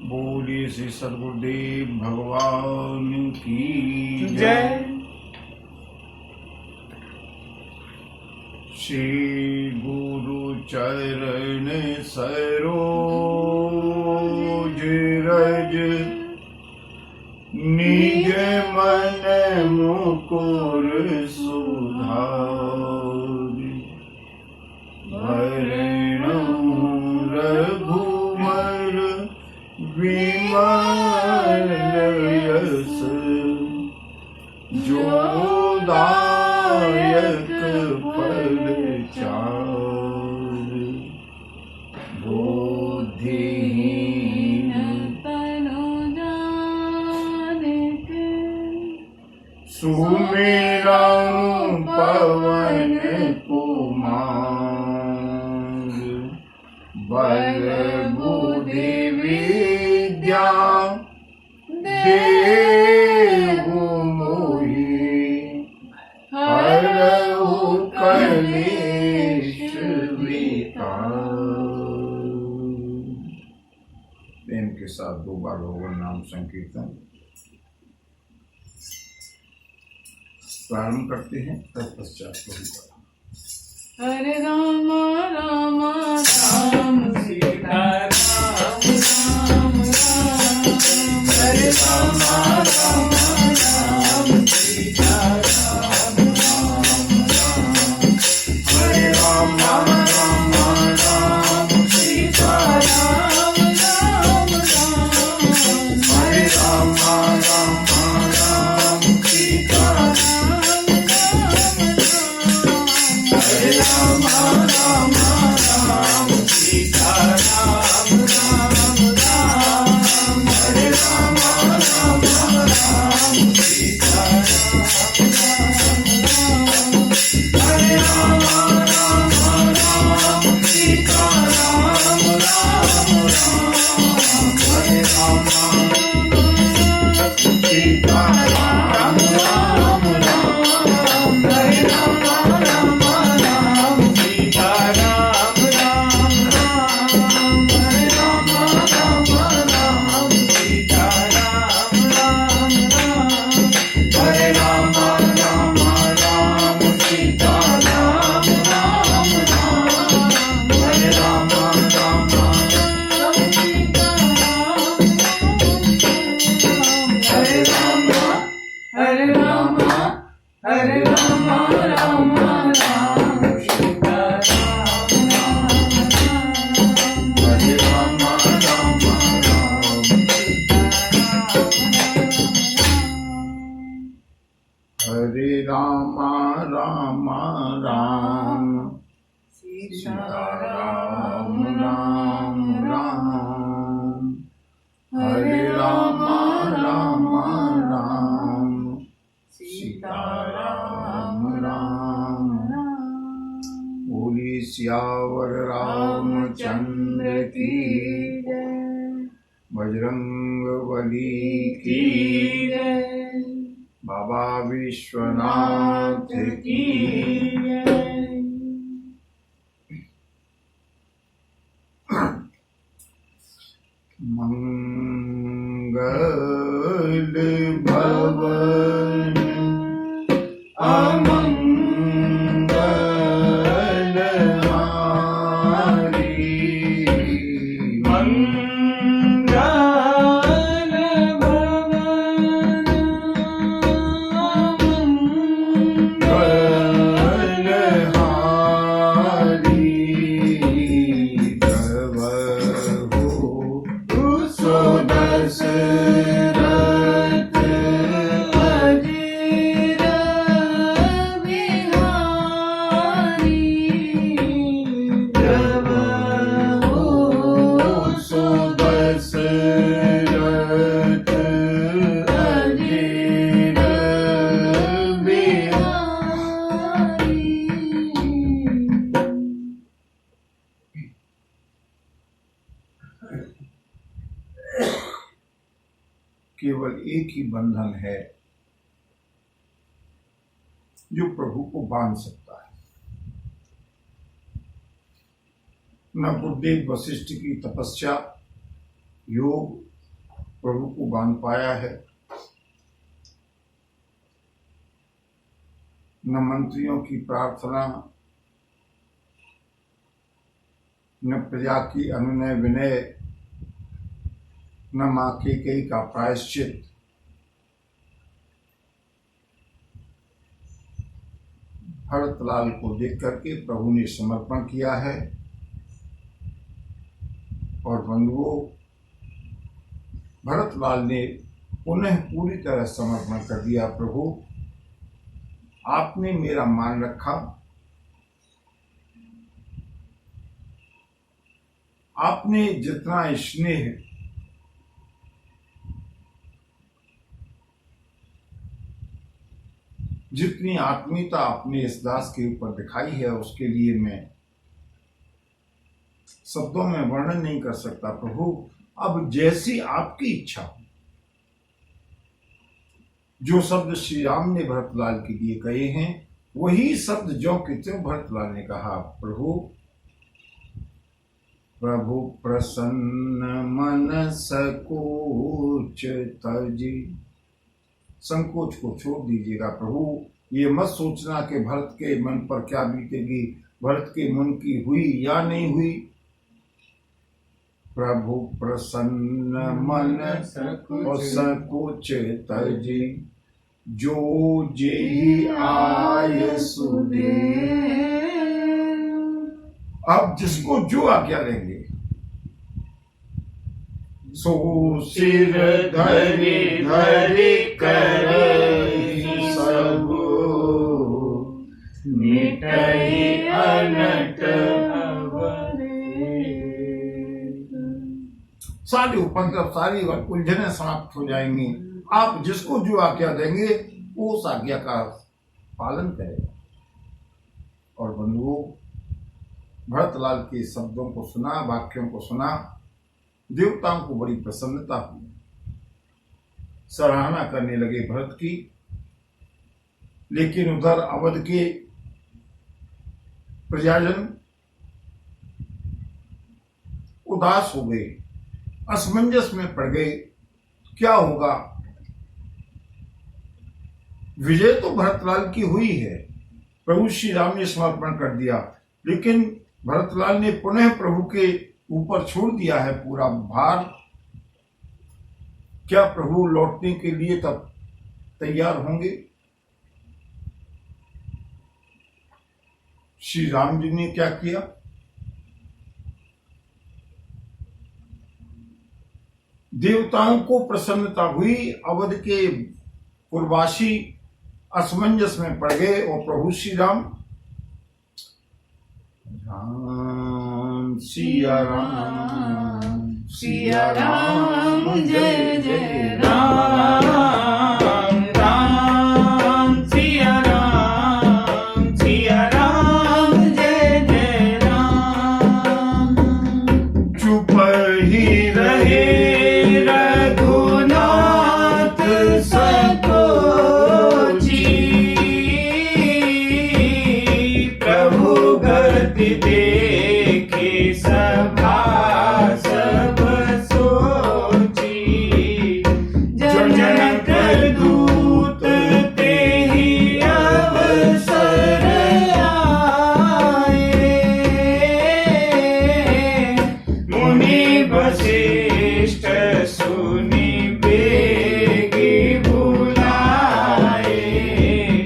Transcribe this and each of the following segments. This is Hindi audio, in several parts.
बोलिए श्री सद्गुरुदेव भगवान की जय। श्री गुरु चरण सरोज रज निज मन मुकुर सुधारि वरणं रघुवर विमल यश जो दायक फल चार बुद्धिहीन तनु जानिक सुमिरं पवन कुमार बल बुद्धि विद्या देहु मोहि हरहु कलेश विकार। प्रेम के साथ दो बार भगवान नाम संकीर्तन प्रारंभ करते हैं, तत्पश्चात होगा हरे राम राम राम सीता राम राम राम हरे राम राम राम सीता राम राम राम हरे राम राम राम सीता राम राम राम हरे राम राम सीता हरे राम राम सीता राम राम राम हरे राम राम सीता हरे राम राम सीता राम राम हरे राम सीता राम राम हरे राम सीता राम राम हरे राम सीता राम राम हरे राम सीता राम राम हरे राम हरे राम हरे राम राम राम सीता राम हरे राम हरे राम राम राम सीता राम राम राम हरे राम राम राम सीता राम राम बोली सियावर रामचंद्र की बजरंग बली की बाबा विश्वनाथ की मंगल भवन अमंगल हारी मंगल भवन अमंगल हारी प्रभु सो दशरथ अजीर बिहारी प्रभु सो दशरथ अजीर बिहारी। केवल एक ही बंधन है जो प्रभु को बांध सकता है। न बुद्धि वशिष्ठ की तपस्या, योग प्रभु को बांध पाया है। न मंत्रियों की प्रार्थना, न प्रजा की अनुनय विनय, न मां कैकेयी का प्रायश्चित, भरतलाल को देख करके प्रभु ने समर्पण किया है। और बंधुओं, भरतलाल ने पुनः पूरी तरह समर्पण कर दिया। प्रभु, आपने मेरा मान रखा, आपने जितना स्नेह जितनी आत्मीयता अपने इस दास के ऊपर दिखाई है, उसके लिए मैं शब्दों में वर्णन नहीं कर सकता। प्रभु, अब जैसी आपकी इच्छा हो। जो शब्द श्री राम ने भरतलाल के लिए कहे हैं, वही शब्द ज्यों के त्यों भरतलाल ने कहा। प्रभु, प्रभु प्रसन्न मन संकोच तजी। संकोच को छोड़ दीजिएगा। प्रभु, ये मत सोचना कि भरत के मन पर क्या बीतेगी, भरत के मन की हुई या नहीं हुई। प्रभु प्रसन्न मन और संकोच तजी, जो जेहि आय सुदे। अब जिसको जो आज्ञा देंगे, सो सिर धरि धरि करहि सबु, मिटहि अनट अवरे। सारी उपद्रव, सारी उलझने समाप्त हो जाएंगी। आप जिसको जो आज्ञा देंगे, वो उस आज्ञा का पालन करेगा। और बंधुओं, भरतलाल के शब्दों को सुना, वाक्यों को सुना, देवताओं को बड़ी प्रसन्नता हुई, सराहना करने लगे भरत की। लेकिन उधर अवध के प्रजाजन उदास हो गए, असमंजस में पड़ गए। क्या होगा? विजय तो भरतलाल की हुई है, प्रभु श्री राम ने समर्पण कर दिया, लेकिन भरतलाल ने पुनः प्रभु के ऊपर छोड़ दिया है पूरा भार। क्या प्रभु लौटने के लिए तब तैयार होंगे? श्री राम जी ने क्या किया? देवताओं को प्रसन्नता हुई, अवध के पुरवासी असमंजस में पड़ गए और प्रभु श्री राम, राम सिया राम, सिया राम, जय जय राम, राम सिया राम, सिया राम, जय जय राम। चुप ही रहे रघुनाथ सकोची, प्रभु गति देखी सभा सब सोची। जन जन कर दूत तेहि अवसर आए, मुनि वशिष्ठ सुनि बेगी बुलाए।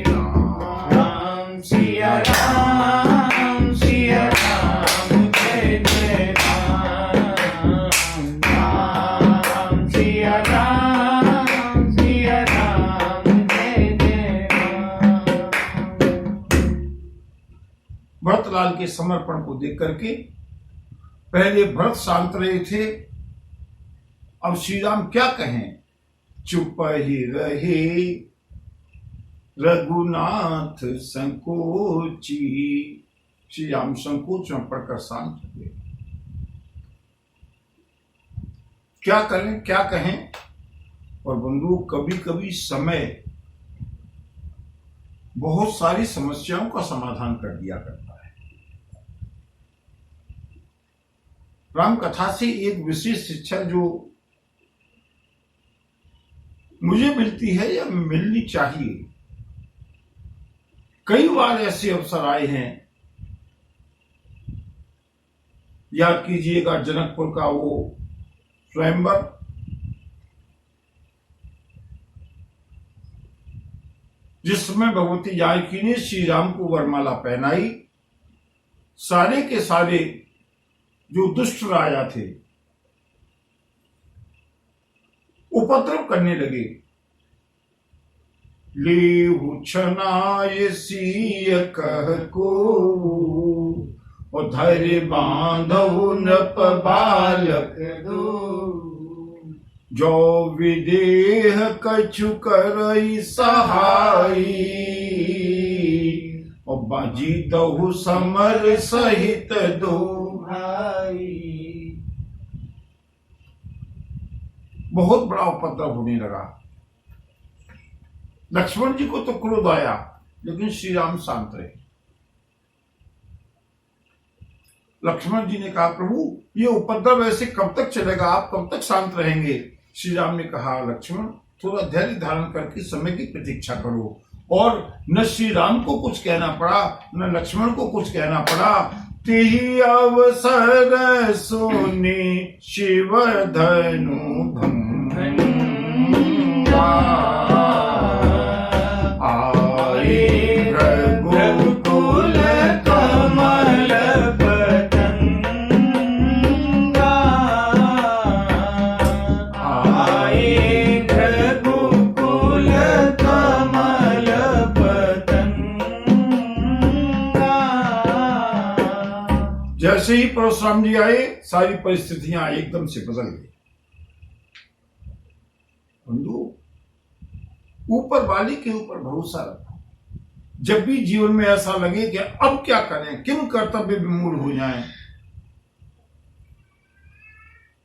राम सिया राम, सिया राम, जय जय राम, राम सिया राम, सिया राम, जय जय राम। भरतलाल के समर्पण को देख करके पहले भरत शांत रहे थे, अब श्री राम क्या कहें? चुप ही रहे रघुनाथ संकोची। श्री राम संकोच में पड़कर शांत हो गए। क्या करें, क्या कहें? और बंधु, कभी कभी समय बहुत सारी समस्याओं का समाधान कर दिया करता है। राम कथा से एक विशेष शिक्षा जो मुझे मिलती है या मिलनी चाहिए। कई बार ऐसे अवसर आए हैं, याद कीजिएगा जनकपुर का वो स्वयंवर, जिसमें भगवती जानकी ने श्री राम को वरमाला पहनाई। सारे के सारे जो दुष्ट राजा थे उपद्रव करने लगे। लेहु छनाय सिय कह को, और धैर्य बांधो नृप बालक दो, जो विदेह कछु करई सहाई, और बाजी दहु समर सहित दो भाई। बहुत बड़ा उपद्रव होने लगा। लक्ष्मण जी को तो क्रोध आया, लेकिन श्री राम शांत रहे। लक्ष्मण जी ने कहा, प्रभु ये उपद्रव ऐसे कब तक चलेगा, आप कब तक शांत रहेंगे। श्री राम ने कहा, लक्ष्मण थोड़ा धैर्य धारण करके समय की प्रतीक्षा करो। और न श्री राम को कुछ कहना पड़ा, न लक्ष्मण को कुछ कहना पड़ा। तिहि अवसर सुनि शिव धनु भंगा, आए रघुकुल कमल पतंगा, आए रघुकुल कमल पतंगा। जैसे ही परशुराम जी आए, सारी परिस्थितियां एकदम से बदल गई। बंधु, ऊपर वाले के ऊपर भरोसा रखो। जब भी जीवन में ऐसा लगे कि अब क्या करें, किन कर्तव्य विमूढ़ हो जाएं,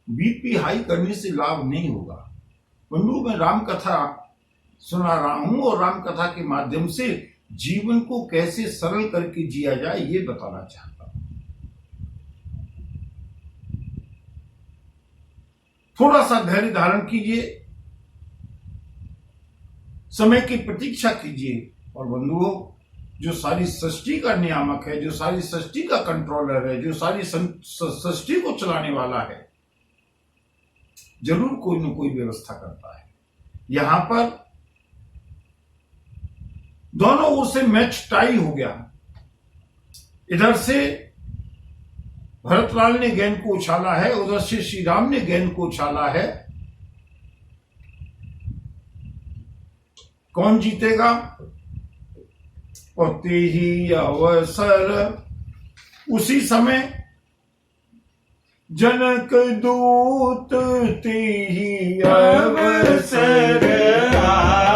बीपी हाई करने से लाभ नहीं होगा। बंधु, मैं राम कथा सुना रहा हूं और राम कथा के माध्यम से जीवन को कैसे सरल करके जिया जाए ये बताना चाहता हूं। थोड़ा सा धैर्य धारण कीजिए, समय की प्रतीक्षा कीजिए। और बंधुओं, जो सारी सृष्टि का नियामक है, जो सारी सृष्टि का कंट्रोलर है, जो सारी सृष्टि को चलाने वाला है, जरूर कोई न कोई व्यवस्था करता है। यहां पर दोनों ओर से मैच टाई हो गया। इधर से भरतलाल ने गेंद को उछाला है, उधर से श्री राम ने गेंद को उछाला है। कौन जीतेगा? और तेही अवसर, उसी समय जनक दूत तेही अवसर आए,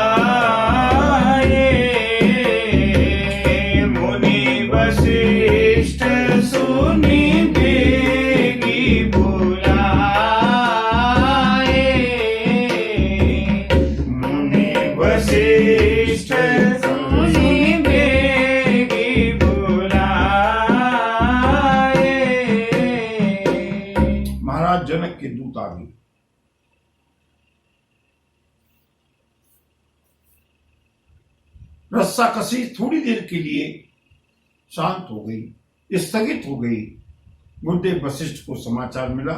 मुनि वशिष्ठ सुनि बेगी बुलाए, मुनि वशिष्ठ सुनि बेगी बुलाए। महाराज जनक के दूत आ गए। रस्साकसी थोड़ी देर के लिए शांत हो गई, स्थगित हो गई। गुरुदेव वशिष्ठ को समाचार मिला।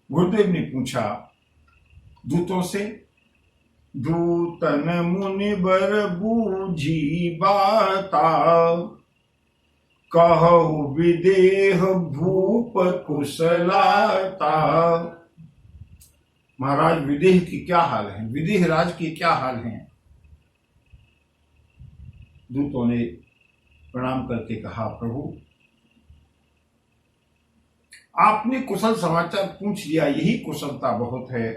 गुरुदेव ने पूछा दूतों से, दूतन मुनिबर बूझी बाता, कहु विदेह भूप कुशलाता। महाराज, विदेह की क्या हाल है, विदेह राज की क्या हाल है? दूतों ने प्रणाम करके कहा, प्रभु आपने कुशल समाचार पूछ लिया, यही कुशलता बहुत है।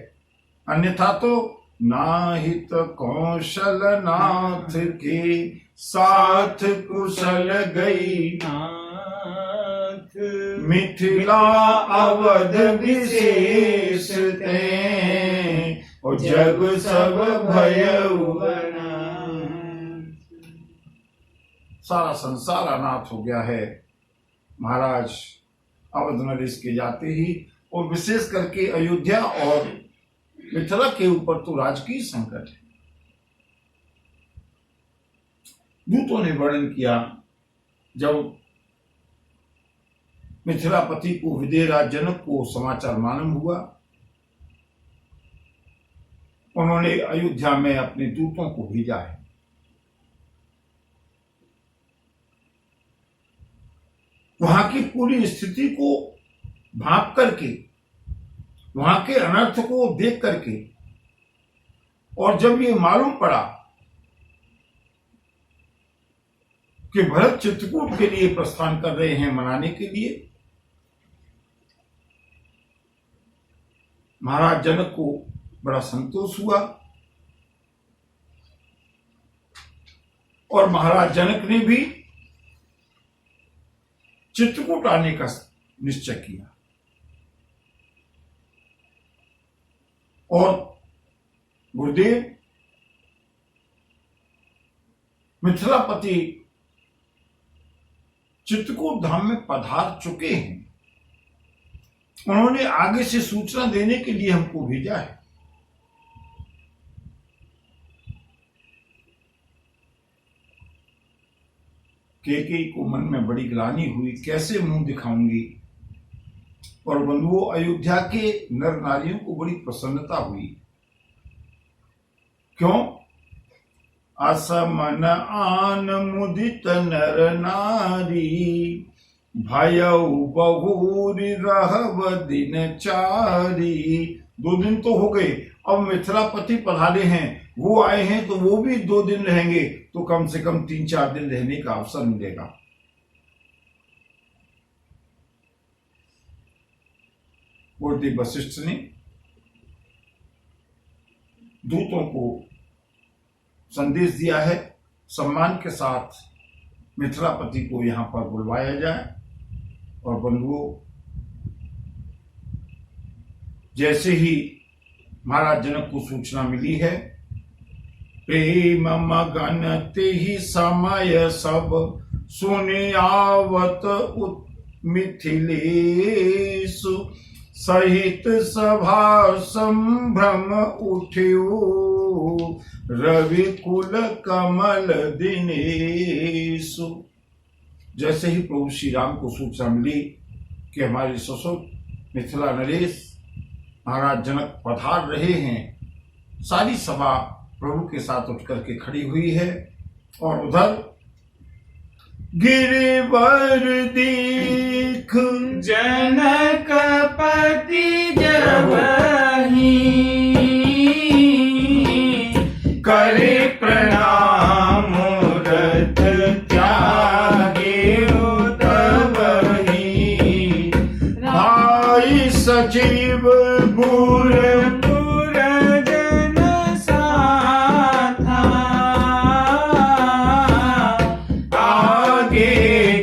अन्यथा तो नाहित कौशल नाथ के साथ कुशल गई नाथ, मिथिला अवध विशेष ते, और जग सब भयउ अनाथ। सारा संसार अनाथ हो गया है। महाराज अवध नरेश के जाते ही, और विशेष करके अयोध्या और मिथिला के ऊपर तो राजकीय संकट है। दूतों ने वर्णन किया, जब मिथिलापति को विदेहराज जनक को समाचार मालूम हुआ, उन्होंने अयोध्या में अपने दूतों को भेजा है। वहां की पूरी स्थिति को भांप करके, वहां के अनर्थ को देख करके, और जब ये मालूम पड़ा कि भरत चित्रकूट के लिए प्रस्थान कर रहे हैं मनाने के लिए, महाराज जनक को बड़ा संतोष हुआ और महाराज जनक ने भी चित्रकूट आने का निश्चय किया। और गुरुदेव मिथिलापति चित्रकूट धाम में पधार चुके हैं। उन्होंने आगे से सूचना देने के लिए हमको भेजा है। केकई को मन में बड़ी ग्लानि हुई, कैसे मुंह दिखाऊंगी। और बंधुओं, अयोध्या के नर नारियों को बड़ी प्रसन्नता हुई। क्यों? असमन आन मुदित नर नारी, भयउ बहुरी रहब दिन चारी। 2 दिन तो हो गए, अब मिथिलापति पधारे हैं, वो आए हैं तो वो भी 2 दिन रहेंगे, तो कम से कम 3-4 दिन रहने का अवसर मिलेगा। गुरुदेव वशिष्ठ ने दूतों को संदेश दिया है, सम्मान के साथ मिथिलापति को यहां पर बुलवाया जाए। और बंधुओं, जैसे ही महाराज जनक को सूचना मिली है, प्रेम मगन ते ही समय सब सुने आवत मिथिलेश, सहित सभा संभ्रम उठ्यो रवि कुल कमल दिनेश। जैसे ही प्रभु श्री राम को सूचना मिली कि हमारे ससुर मिथिला नरेश महाराज जनक पधार रहे हैं, सारी सभा प्रभु के साथ उठ करके खड़ी हुई है। और उधर गिरिवर दीख जनकपति जबहि करे प्रणाम रथ त्यागे तबहि, भाई सचिव पुर जन साथा, आगे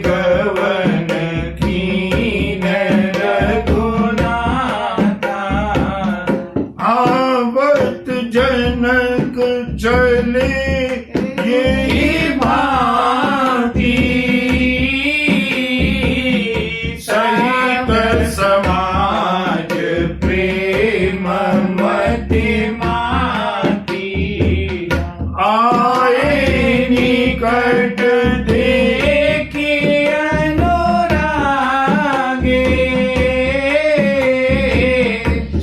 गवन कीन रघुनाथा, आवत जनक चले यही भांति सहित समाज प्रेम मति माती, आए निकट देखी अनुरागे,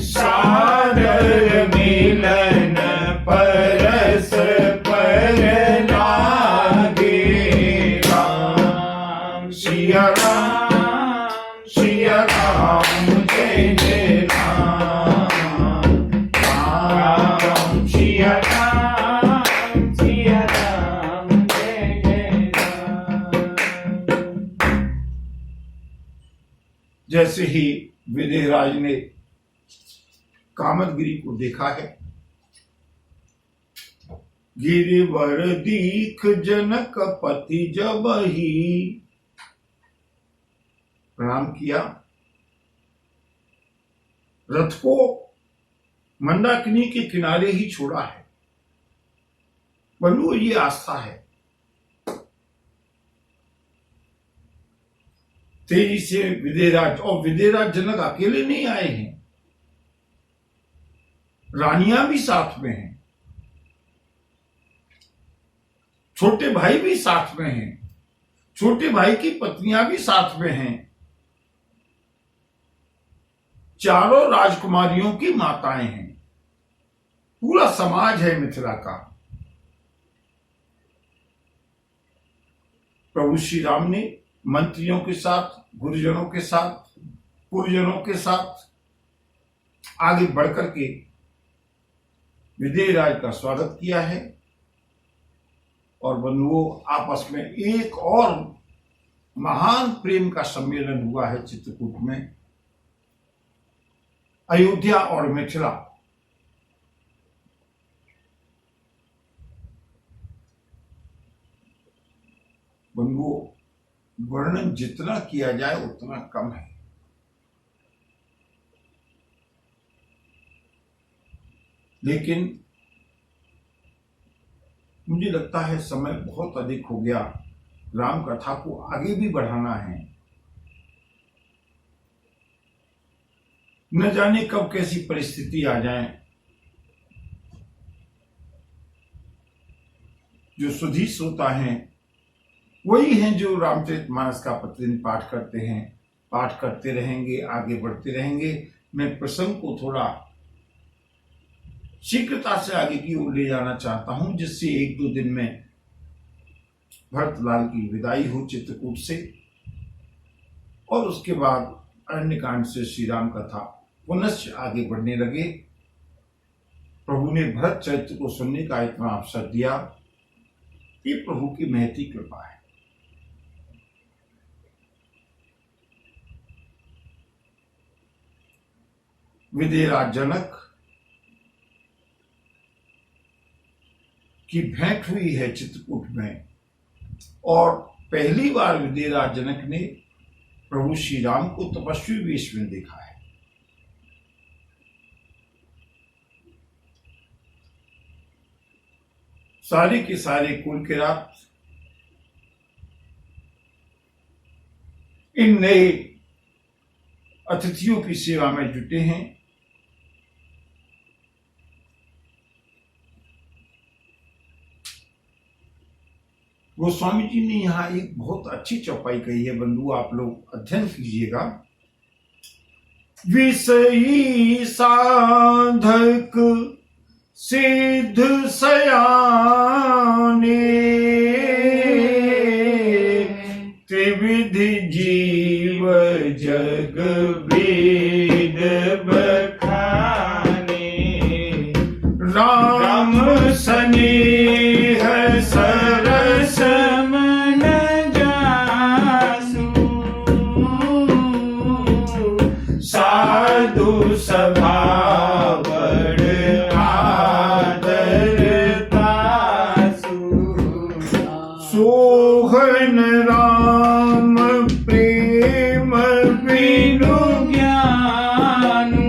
सादर मिलन परस पर लागे। राम सिया राम, सिया राम, जय जय राम। राम सिया राम, सिया राम, जय जय राम। जैसे ही विदेहराज ने कामदगिरी को देखा है, गिरिवर दीख जनकपति जबहि प्रणाम किया, रथ को मंदाकिनी के किनारे ही छोड़ा है। बंधुओं, ये आस्था है। तेजी से विदेहराज, और विदेहराज जनक अकेले नहीं आए हैं, रानियां भी साथ में हैं, छोटे भाई भी साथ में हैं, छोटे भाई की पत्नियां भी साथ में हैं, चारों राजकुमारियों की माताएं हैं, पूरा समाज है मिथिला का। प्रभु श्री राम ने मंत्रियों के साथ, गुरुजनों के साथ, पुरजनों के साथ आगे बढ़कर के विदेहराज का स्वागत किया है। और बंधुओं, आपस में एक और महान प्रेम का सम्मेलन हुआ है चित्रकूट में, अयोध्या और मिथिला। बंधुओं, वर्णन जितना किया जाए उतना कम है। लेकिन मुझे लगता है समय बहुत अधिक हो गया, राम कथा को आगे भी बढ़ाना है। न जाने कब कैसी परिस्थिति आ जाए। जो सुधी श्रोता हैं वही हैं जो रामचरितमानस का प्रतिदिन पाठ करते हैं, पाठ करते रहेंगे, आगे बढ़ते रहेंगे। मैं प्रसंग को थोड़ा शीघ्रता से आगे की ओर ले जाना चाहता हूं, जिससे 1-2 दिन में भरतलाल की विदाई हो चित्रकूट से, और उसके बाद अरण्यकांड से श्री राम कथा पुनश्च आगे बढ़ने लगे। प्रभु ने भरत चरित्र को सुनने का इतना अवसर दिया, ये प्रभु की महती कृपा है। विदेहराज जनक की भेंट हुई है चित्रकूट में, और पहली बार विदेहराज जनक ने प्रभु श्री राम को तपस्वी वेश में देखा है। सारे के सारे कुल के रात इन नए अतिथियों की सेवा में जुटे हैं। गोस्वामी जी ने यहां एक बहुत अच्छी चौपाई कही है, बंधु आप लोग अध्ययन कीजिएगा। विषयी साधक सिद्ध सयाने, त्रिविधि जीव जग वेद बखाने, राम स्नेह सरस मन जासु, साधु स्वभाव सोहन राम प्रेम बिनु ज्ञानु,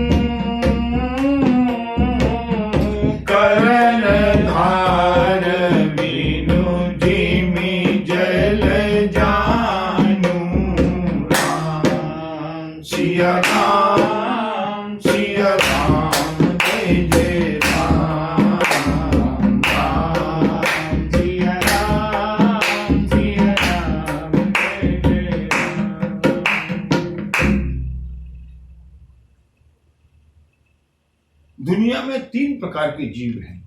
करण धार बिनु जिमि जल जानु, राम सिया राम सिया राम जय जय दुनिया में 3 प्रकार के जीव हैं।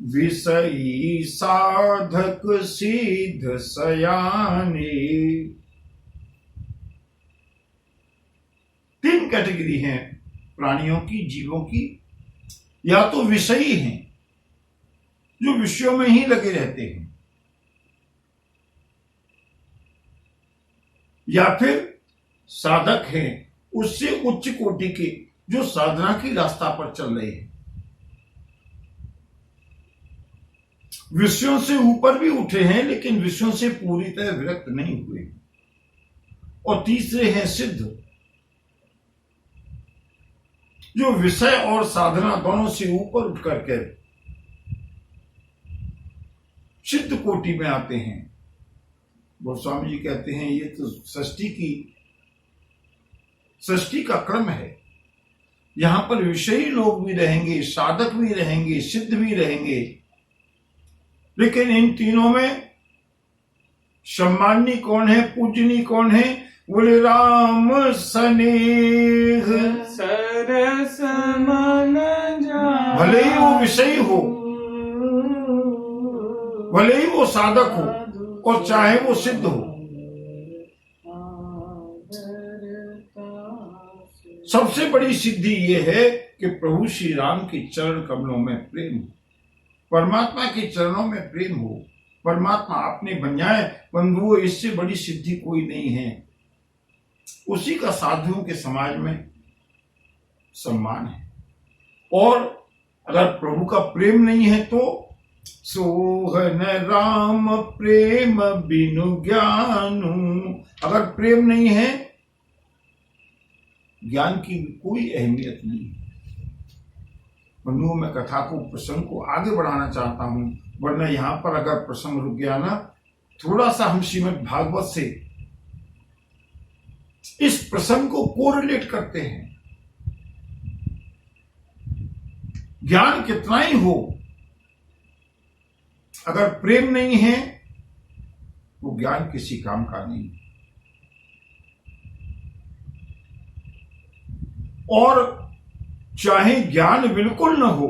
विषयी साधक सिद्ध सयाने, 3 कैटेगरी हैं प्राणियों की, जीवों की। या तो विषयी हैं जो विषयों में ही लगे रहते हैं, या फिर साधक हैं उससे उच्च कोटि के जो साधना की रास्ता पर चल रहे हैं, विषयों से ऊपर भी उठे हैं लेकिन विषयों से पूरी तरह विरक्त नहीं हुए। और तीसरे हैं सिद्ध, जो विषय और साधना दोनों से ऊपर उठ करके सिद्ध कोटि में आते हैं। गोस्वामी जी कहते हैं ये तो सृष्टि का क्रम है। यहां पर विषयी लोग भी रहेंगे, साधक भी रहेंगे, सिद्ध भी रहेंगे, लेकिन इन तीनों में सम्मानी कौन है, पूजनी कौन है? बोले राम स्नेह। सरस मन जान, भले ही वो विषयी हो, भले ही वो साधक हो, और चाहे वो सिद्ध हो, सबसे बड़ी सिद्धि ये है कि प्रभु श्री राम के चरण कमलों में प्रेम हो, परमात्मा के चरणों में प्रेम हो, परमात्मा अपने बन जाए। बंधुओं, इससे बड़ी सिद्धि कोई नहीं है। उसी का साधुओं के समाज में सम्मान है। और अगर प्रभु का प्रेम नहीं है तो सोहन राम प्रेम बिनु ज्ञानु, अगर प्रेम नहीं है, ज्ञान की कोई अहमियत नहीं है। बंधुओं, मैं कथा को, प्रसंग को आगे बढ़ाना चाहता हूं, वरना यहां पर अगर प्रसंग रुक गया ना, थोड़ा सा हम श्रीमद् भागवत से इस प्रसंग को कोरिलेट करते हैं। ज्ञान कितना ही हो, अगर प्रेम नहीं है वो ज्ञान किसी काम का नहीं। और चाहे ज्ञान बिल्कुल न हो,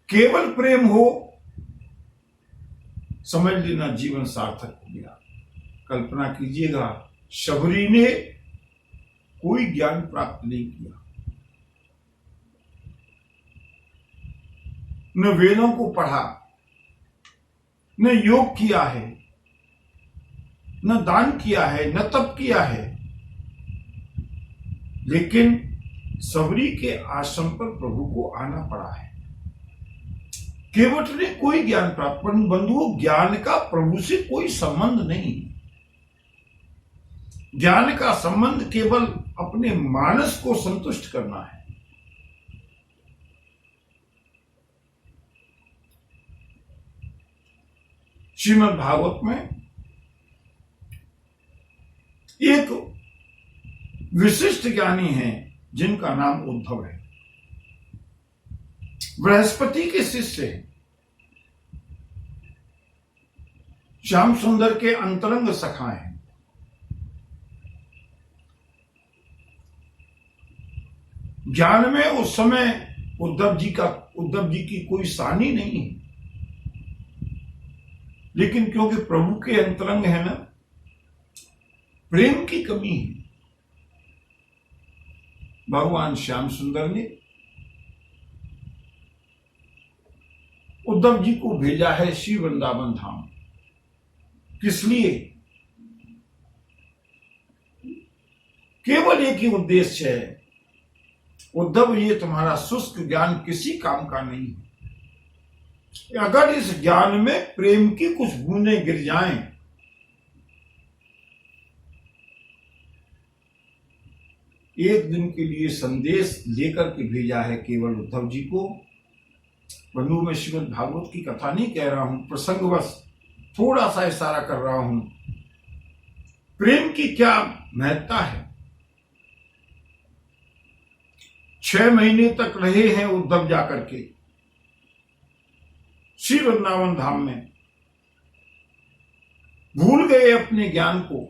केवल प्रेम हो, समझ लेना जीवन सार्थक हो गया। कल्पना कीजिएगा, शबरी ने कोई ज्ञान प्राप्त नहीं किया, न वेदों को पढ़ा, न योग किया है, न दान किया है, न तप किया है, लेकिन सबरी के आश्रम पर प्रभु को आना पड़ा है। केवट ने कोई ज्ञान प्राप्त, बंधुओं, ज्ञान का प्रभु से कोई संबंध नहीं। ज्ञान का संबंध केवल अपने मानस को संतुष्ट करना है। श्रीमद् भागवत में एक विशिष्ट ज्ञानी हैं जिनका नाम उद्धव है, बृहस्पति के शिष्य हैं, श्याम सुंदर के अंतरंग सखा हैं। ज्ञान में उस समय उद्धव जी की कोई सानी नहीं है, लेकिन क्योंकि प्रभु के अंतरंग है ना, प्रेम की कमी है। भगवान श्याम सुंदर ने उद्धव जी को भेजा है श्री वृंदावन धाम। किस लिए? केवल एक ही उद्देश्य है, उद्धव, ये तुम्हारा शुष्क ज्ञान किसी काम का नहीं है। अगर इस ज्ञान में प्रेम की कुछ बूंदें गिर जाएं, एक दिन के लिए संदेश लेकर के भेजा है केवल उद्धव जी को। बंधु, मैं श्रीमद् भागवत की कथा नहीं कह रहा हूं, प्रसंगवश थोड़ा सा इशारा कर रहा हूं। प्रेम की क्या महत्ता है। 6 महीने तक रहे हैं उद्धव जाकर के श्री वृंदावन धाम में, भूल गए अपने ज्ञान को।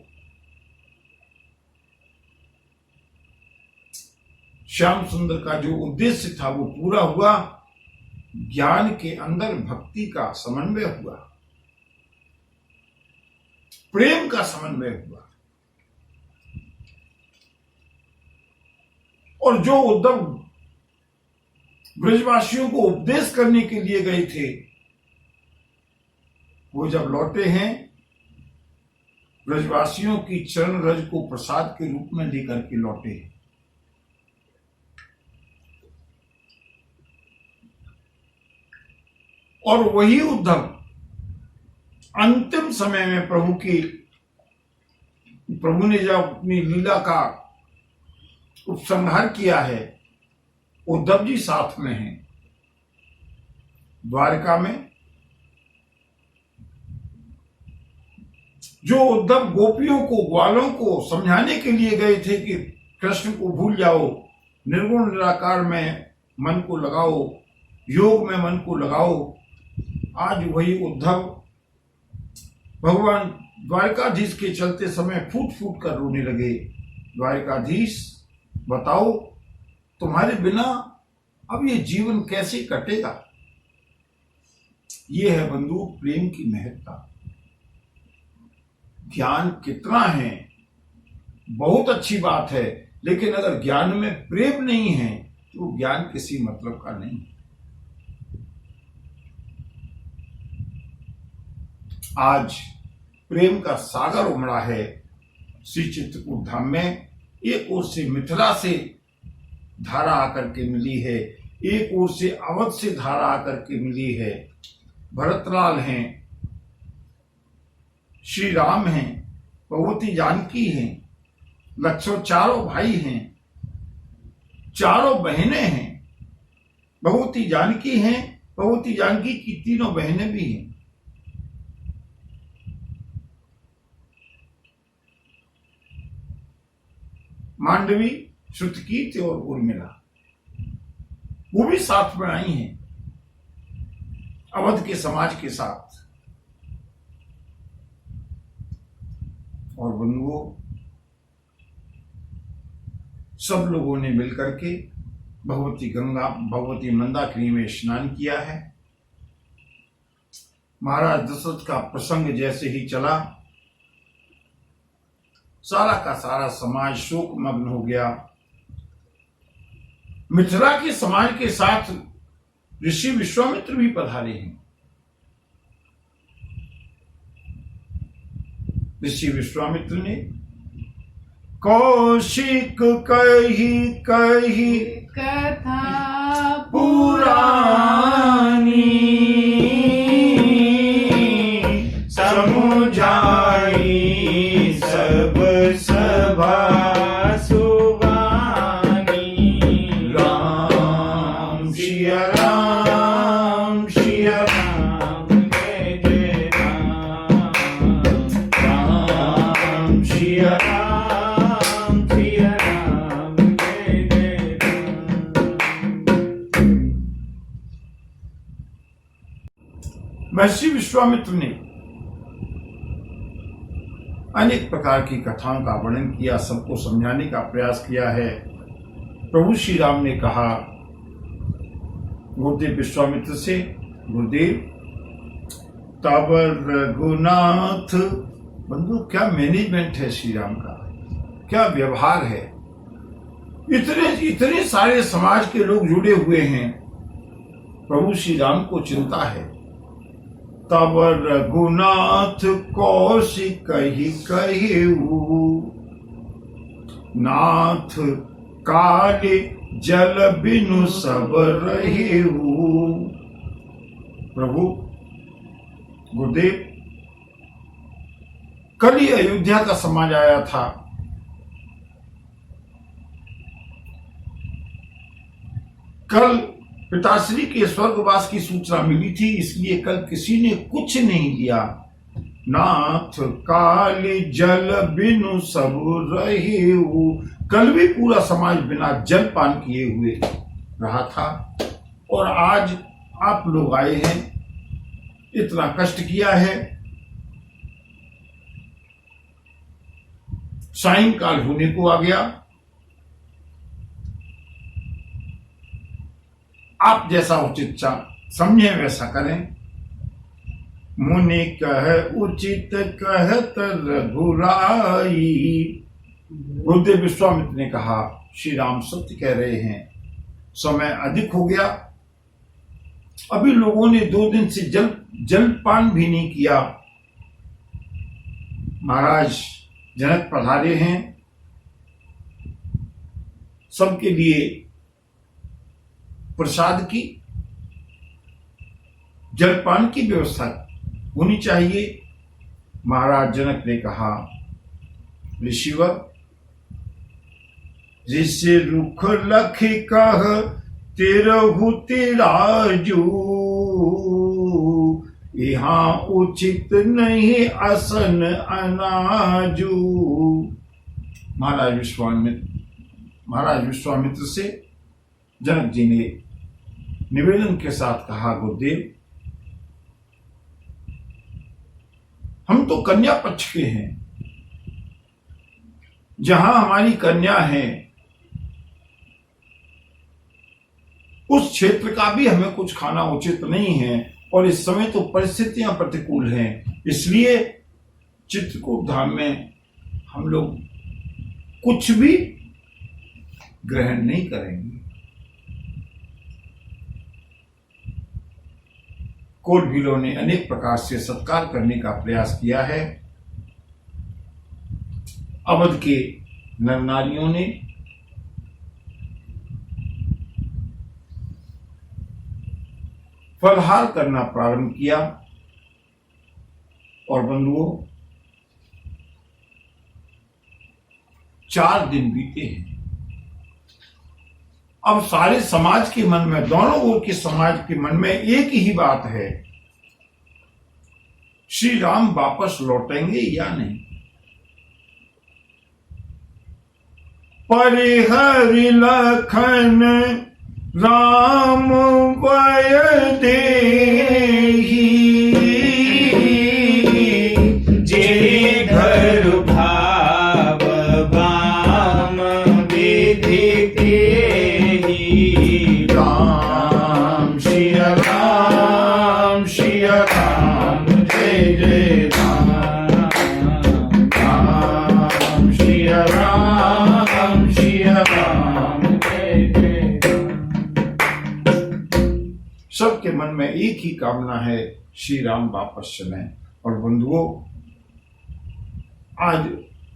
श्याम सुंदर का जो उद्देश्य था वो पूरा हुआ, ज्ञान के अंदर भक्ति का समन्वय हुआ, प्रेम का समन्वय हुआ। और जो उद्धव ब्रजवासियों को उपदेश करने के लिए गए थे, वो जब लौटे हैं, ब्रजवासियों की चरण रज को प्रसाद के रूप में लेकर के लौटे हैं। और वही उद्धव अंतिम समय में प्रभु ने जब अपनी लीला का उपसंहार किया है, उद्धव जी साथ में हैं। द्वारका में जो उद्धव गोपियों को, ग्वालों को समझाने के लिए गए थे कि कृष्ण को भूल जाओ, निर्गुण निराकार में मन को लगाओ, योग में मन को लगाओ, आज वही उद्धव भगवान द्वारकाधीश के चलते समय फूट फूट कर रोने लगे। द्वारकाधीश, बताओ तुम्हारे बिना अब ये जीवन कैसे कटेगा। ये है बंधु प्रेम की महत्ता। ज्ञान कितना है बहुत अच्छी बात है, लेकिन अगर ज्ञान में प्रेम नहीं है तो ज्ञान किसी मतलब का नहीं। आज प्रेम का सागर उमड़ा है श्री चित्रकूट धाम में। एक ओर से मिथिला से धारा आकर के मिली है, एक ओर से अवध से धारा आकर के मिली है। भरतलाल हैं, श्री राम हैं, भगवती जानकी हैं, लक्ष्मण, चारों भाई हैं, चारों बहनें हैं। भगवती जानकी हैं, भगवती जानकी की तीनों बहनें भी हैं। मांडवी, श्रुतकीर्ति और उर्मिला, वो भी साथ में आई हैं अवध के समाज के साथ। और बंधुओं, सब लोगों ने मिलकर के भगवती गंगा, भगवती मंदाकिनी में स्नान किया है। महाराज दशरथ का प्रसंग जैसे ही चला, सारा का सारा समाज शोक मग्न हो गया। मिथिला के समाज के साथ ऋषि विश्वामित्र भी पधारे हैं। ऋषि विश्वामित्र ने कौशिक कही कही कथा पुरानी समझाई सब सभा सुवानी। राम सिया राम, सिया राम, जय जय राम। राम सिया राम, सिया राम, जय जय राम। महर्षि विश्वामित्र ने अनेक प्रकार की कथाओं का वर्णन किया, सबको समझाने का प्रयास किया है। प्रभु श्री राम ने कहा गुरुदेव विश्वामित्र से, गुरुदेव तब रघुनाथ। बंधु, क्या मैनेजमेंट है श्री राम का, क्या व्यवहार है। इतने सारे समाज के लोग जुड़े हुए हैं, प्रभु श्री राम को चिंता है। तब रघुनाथ कौशिक कही कहेऊ, नाथ काले जल बिनु सब रहेऊ। प्रभु गुरुदेव, कल ही अयोध्या का समाज आया था। कल पिताश्री के स्वर्गवास की सूचना मिली थी, इसलिए कल किसी ने कुछ नहीं लिया। नाथ काले जल बिनु सब रहेऊ, कल भी पूरा समाज बिना जल पान किए हुए रहा था, और आज आप लोग आए हैं, इतना कष्ट किया है। सायंकाल होने को आ गया, आप जैसा उचित समझे वैसा करें। मुनि कह उचित कहत रघुराई। गुरुदेव विश्वामित्र ने कहा, श्री राम सत्य कह रहे हैं, समय अधिक हो गया, अभी लोगों ने 2 दिन से जलपान भी नहीं किया। महाराज जनक पधारे हैं, सबके लिए प्रसाद की, जलपान की व्यवस्था होनी चाहिए। महाराज जनक ने कहा, ऋषिवर, ऋषि रुख लख कह तेरहु तिराजू, यहाँ उचित नहीं असन अनाजू। महाराज विश्वामित्र से जनक जी ने निवेदन के साथ कहा, गुरुदेव हम तो कन्या पक्ष के हैं, जहां हमारी कन्या है उस क्षेत्र का भी हमें कुछ खाना उचित नहीं है, और इस समय तो परिस्थितियां प्रतिकूल हैं, इसलिए चित्रकूट धाम में हम लोग कुछ भी ग्रहण नहीं करेंगे। कोलभीलों ने अनेक प्रकार से सत्कार करने का प्रयास किया है। अवध के नर नारियों ने फलहार करना प्रारंभ किया, और बंधुओं 4 दिन बीते हैं। अब सारे समाज के मन में, दोनों ओर के समाज के मन में एक ही बात है, श्री राम वापस लौटेंगे या नहीं। परिहरि लखन राम वय देहि, जे घर भाव बाम विधि तेहि। राम सिया राम सिया राम जय जय राम। राम सिया राम सिया राम जय जय राम। सबके मन में एक ही कामना है, श्री राम वापस चलें। और बंधुओं आज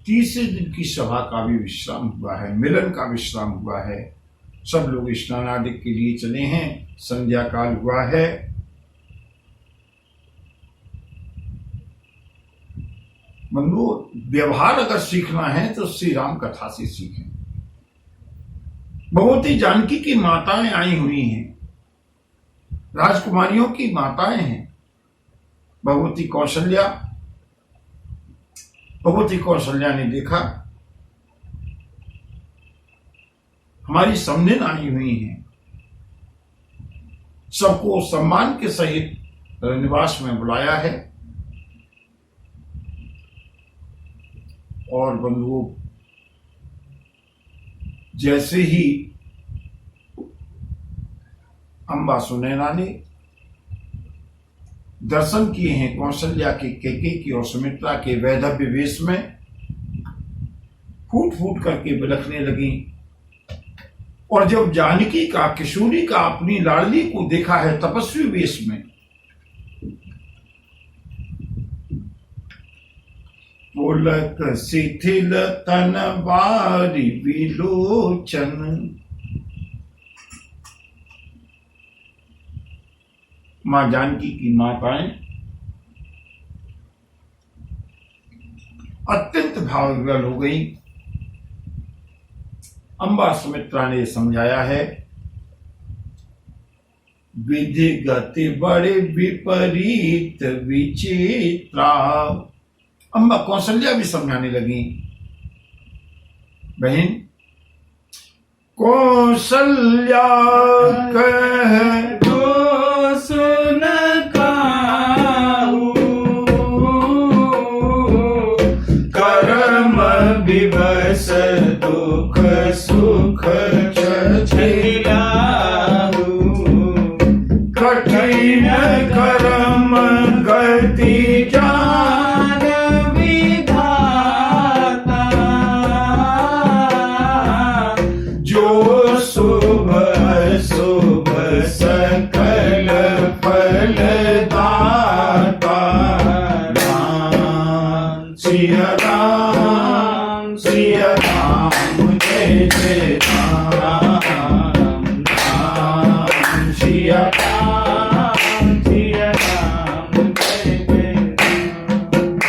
तीसरे दिन की सभा का भी विश्राम हुआ है, मिलन का विश्राम हुआ है। सब लोग स्नान आदि के लिए चले हैं, संध्या काल हुआ है। बंधुओं व्यवहार अगर सीखना है तो श्री राम कथा से सीखें। भगवती जानकी की माताएं आई हुई हैं, राजकुमारियों की माताएं हैं। भगवती कौशल्या ने देखा हमारी समधिन आई हुई हैं, सबको सम्मान के सहित निवास में बुलाया है। और बंधुओं जैसे ही अम्बा सुनैना ने दर्शन किए हैं कौशल्या के, कैकेयी और सुमित्रा के वैधव्य वेश में, फूट फूट करके बिलखने लगी। और जब जानकी का, किशोरी का अपनी लाडली को देखा है तपस्वी वेश में, पुलक शिथिल तन बारी विलोचन। मां जानकी की माताएं अत्यंत भावविवल हो गई। अम्बा सुमित्रा ने समझाया है, विधि गति बड़े विपरीत विचित्रा। अम्बा कौशल्या भी समझाने लगी, बहन कौशल्या कह सुन काहू, कर्म विवश दुख सुख झेलाहू। कठिन कर्म गति जान विधाता, जो शुभ शुभ सकल फल दाता। राम सिया राम सिया राम जय जय राम। राम सिया राम सिया राम जय जय राम।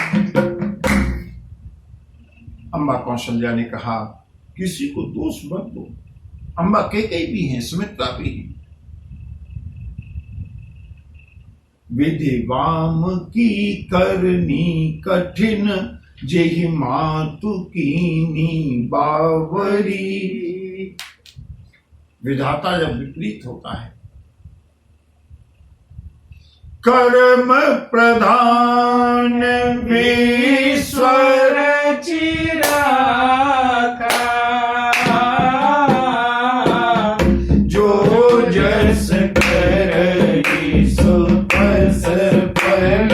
अम्बा कौशल्या ने कहा, किसी को दोष मत दो। अम्बा कैकेयी भी हैं, सुमित्रा भी हैं। विधि वाम की करनी कठिन, जेहि मातु कीनी बावरी। विधाता जब विपरीत होता है, कर्म प्रधान ईश्वर चिराका, जो जस करई सो तस फल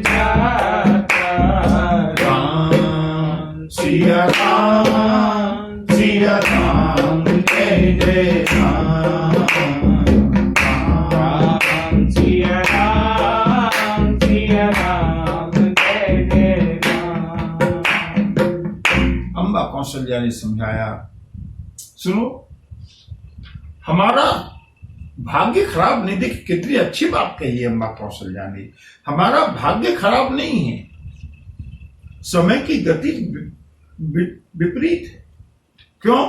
जाता। राम सिया राम जय जय राम। राम सिया राम जय जय राम। अम्बा कौशल्या ने समझाया, सुनो, हमारा भाग्य खराब नहीं। देखिए कितनी अच्छी बात कही है अम्बा कौशल्या ने। हमारा भाग्य खराब नहीं है, समय की गति विपरीत है। क्यों?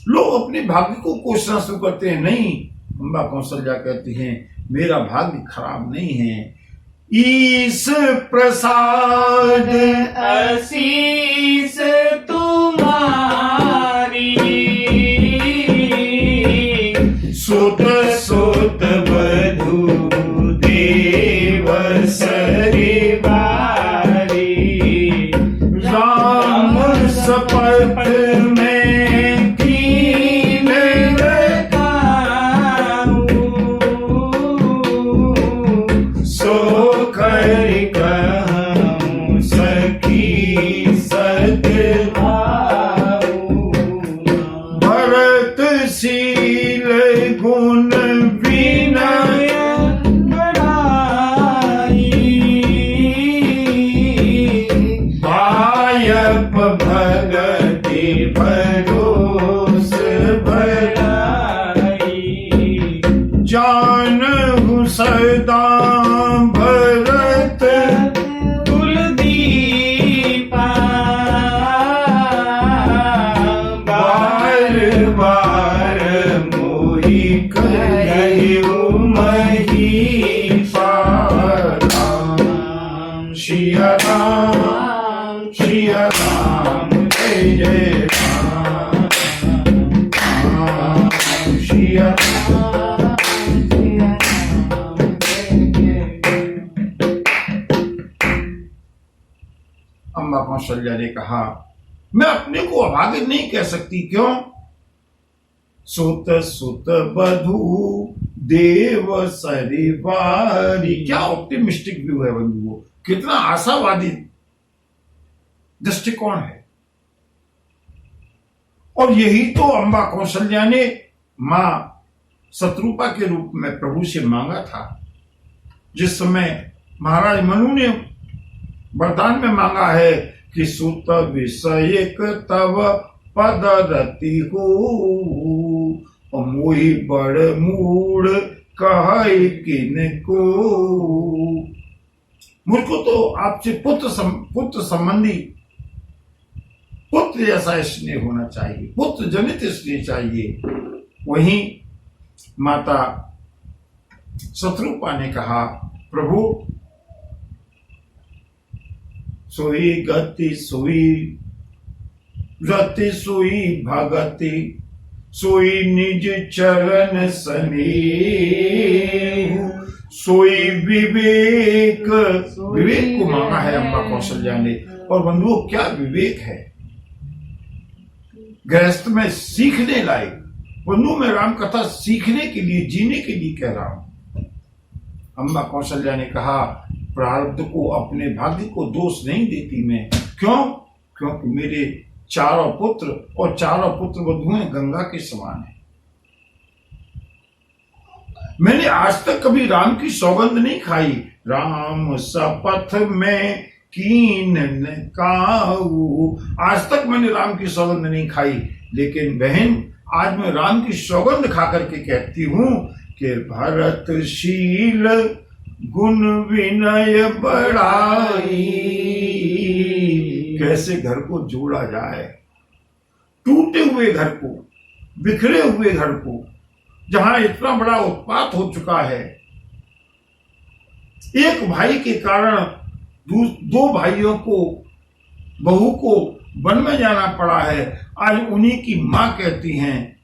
लोग अपने भाग्य को कोसना शुरू करते हैं। नहीं, अम्बा कौशल्या कहती हैं, मेरा भाग्य खराब नहीं है। ईश प्रसाद आशीष तुम्हारी, सुत सुत बधू देव सरिवारी। राम सपथ में कीन रखाऊं, सो कर कहूं सखी सद्भाऊ। भरतशील गुण विनय बढ़ाई, भायप भगति भरोस भलाई। जानहु सदा भरत कुलदीपा, बार बार मोहि कहियो महीपा। राम सिया राम जय जय राम। राम सिया अम्बा कौशल्या ने कहा, मैं अपने को अभागिन नहीं कह सकती। क्यों? सुत सुत बधू देव सरिवारी। क्या ऑप्टिमिस्टिक व्यू है बंधुओं, कितना आशावादी दृष्टिकोण है। और यही तो अम्बा कौशल्या ने मां शत्रुपा के रूप में प्रभु से मांगा था। जिस समय महाराज मनु ने वरदान में मांगा है कि सुत विषयक तव पद रति हो, मोहि बड़ मूड कहै किनको। मुझको तो आपसे पुत्र संबंधी, पुत्र जैसा स्नेह होना चाहिए, पुत्र जनित स्नेह चाहिए। वहीं माता शत्रुपा ने कहा, प्रभु सोई गति सोई रति सोई भगति, सोई निज चरण स्नेह, सोई विवेक। विवेक को मांगा है अम्बा कौशल्या ने। और बंधुओं, क्या विवेक है गृहस्थ में सीखने लायक। बंधु, मैं राम कथा सीखने के लिए, जीने के लिए कह रहा हूं। अम्बा कौशल्या ने कहा, प्रारब्ध को, अपने भाग्य को दोष नहीं देती मैं। क्यों? क्योंकि मेरे चारों पुत्र और चारों पुत्र वधुएं गंगा के समान है। मैंने आज तक कभी राम की सौगंध नहीं खाई। राम शपथ में कीन न काऊ, आज तक मैंने राम की सौगंध नहीं खाई। लेकिन बहन, आज मैं राम की सौगंध खा करके कहती हूं कि भरतशील गुण विनय बढ़ाई। कैसे घर को जोड़ा जाए, टूटे हुए घर को, बिखरे हुए घर को, जहां इतना बड़ा उत्पात हो चुका है, एक भाई के कारण दो भाइयों को, बहू को वन में जाना पड़ा है। आज उन्हीं की माँ कहती हैं,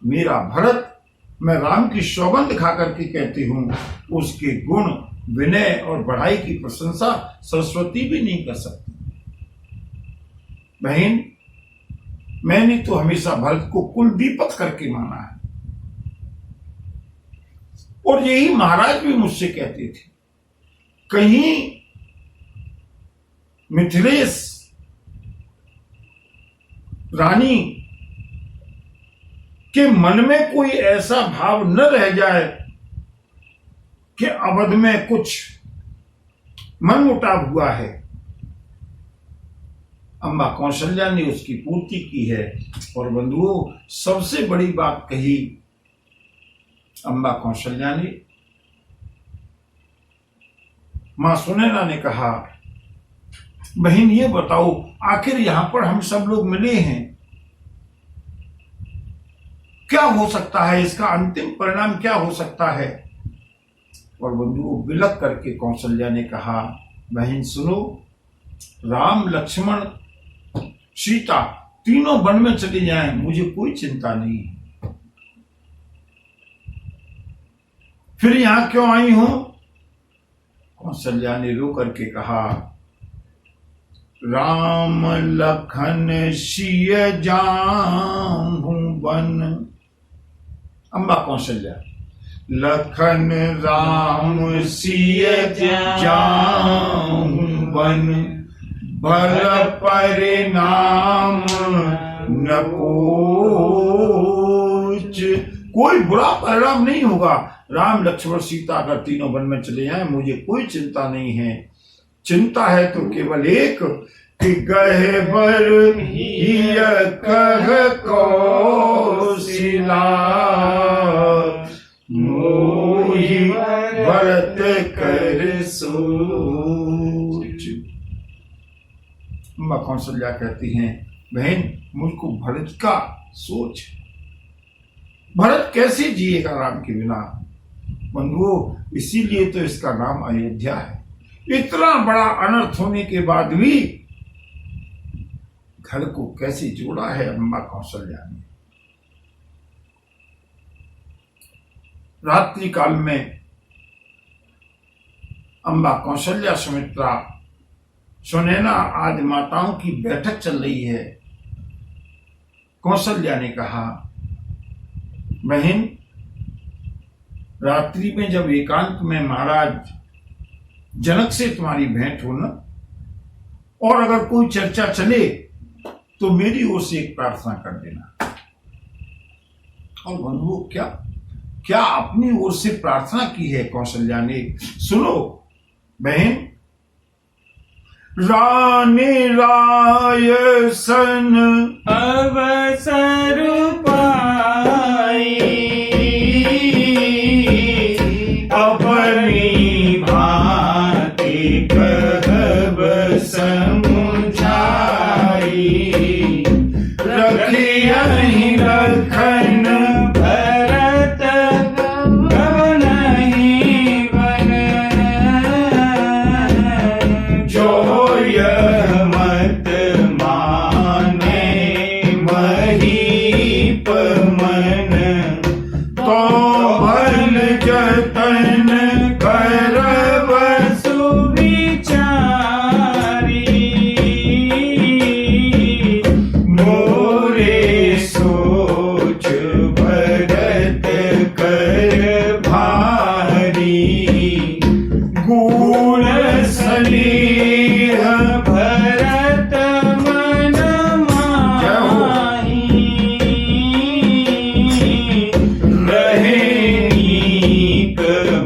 मेरा भरत, मैं राम की सौगंध खा करके कहती हूं, उसके गुण, विनय और बढ़ाई की प्रशंसा सरस्वती भी नहीं कर सकती। बहन, मैंने तो हमेशा भरत को कुल दीपक करके माना है, और यही महाराज भी मुझसे कहते थे। कहीं मिथिलेश रानी के मन में कोई ऐसा भाव न रह जाए कि अवध में कुछ मनमुटाव हुआ है। अम्मा कौशल्या ने उसकी पूर्ति की है। और बंधुओं, सबसे बड़ी बात कही अम्मा कौशल्या ने, मां सुनैना ने कहा, बहन ये बताओ, आखिर यहां पर हम सब लोग मिले हैं, क्या हो सकता है, इसका अंतिम परिणाम क्या हो सकता है। और बंधुओं, बिलक करके कौशल्या ने कहा, बहन सुनो, राम, लक्ष्मण, सीता तीनों वन में चले जाएं, मुझे कोई चिंता नहीं। फिर यहां क्यों आई हो? कौशल्या ने रो करके कहा, राम लखन सिय जाऊं वन। अम्बा कौशल्या, लखन राम सिय जाऊं वन, भल परिणाम न पूछ। कोई बुरा परिणाम नहीं होगा। राम, लक्ष्मण, सीता अगर तीनों वन में चले जाएं, मुझे कोई चिंता नहीं है। चिंता है तो केवल एक, कि गहबर हिय कह कौशिला, मोहि भरत कर सोच। मां कौशल्या कहती हैं, बहन मुझको भरत का सोच, भरत कैसे जिएगा राम के बिना। बंधुओं, इसीलिए तो इसका नाम अयोध्या है। इतना बड़ा अनर्थ होने के बाद भी घर को कैसे जोड़ा है अम्मा कौशल्या ने। रात्रि काल में अम्मा कौशल्या, सुमित्रा, सुनैना आदि माताओं की बैठक चल रही है। कौशल्या ने कहा, बहन रात्रि में जब एकांत में महाराज जनक से तुम्हारी भेंट हो ना, और अगर कोई चर्चा चले तो मेरी ओर से एक प्रार्थना कर देना। और बंधुओं, क्या अपनी ओर से प्रार्थना की है कौशल्या ने? सुनो बहन, रानी राय सन अवसर पाई, अपनी भांति कहब समझाई, रखियहि लखन भरत नहीं बन, जो यह मत माने महीप मन, तो भल जतन करब सुविचारी, मोरे सोच भरत कर भारी, गुण सलीह भरत मन माही, रहे नीक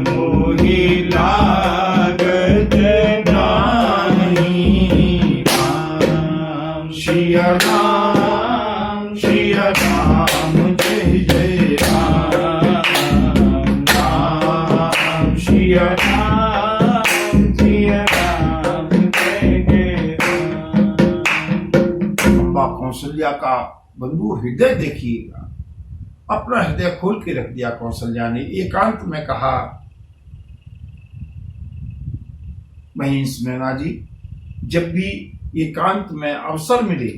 मोहि लागत नाही। राम सिया राम, सिया राम, जय जय राम, राम सिया राम, सिया राम, जय जय राम। अम्बा कौशल्या का बंधु हृदय देखिएगा, अपना हृदय खोल के रख दिया कौशल्या ने। एकांत में कहा, बहन सुनैना जी, जब भी एकांत में अवसर मिले,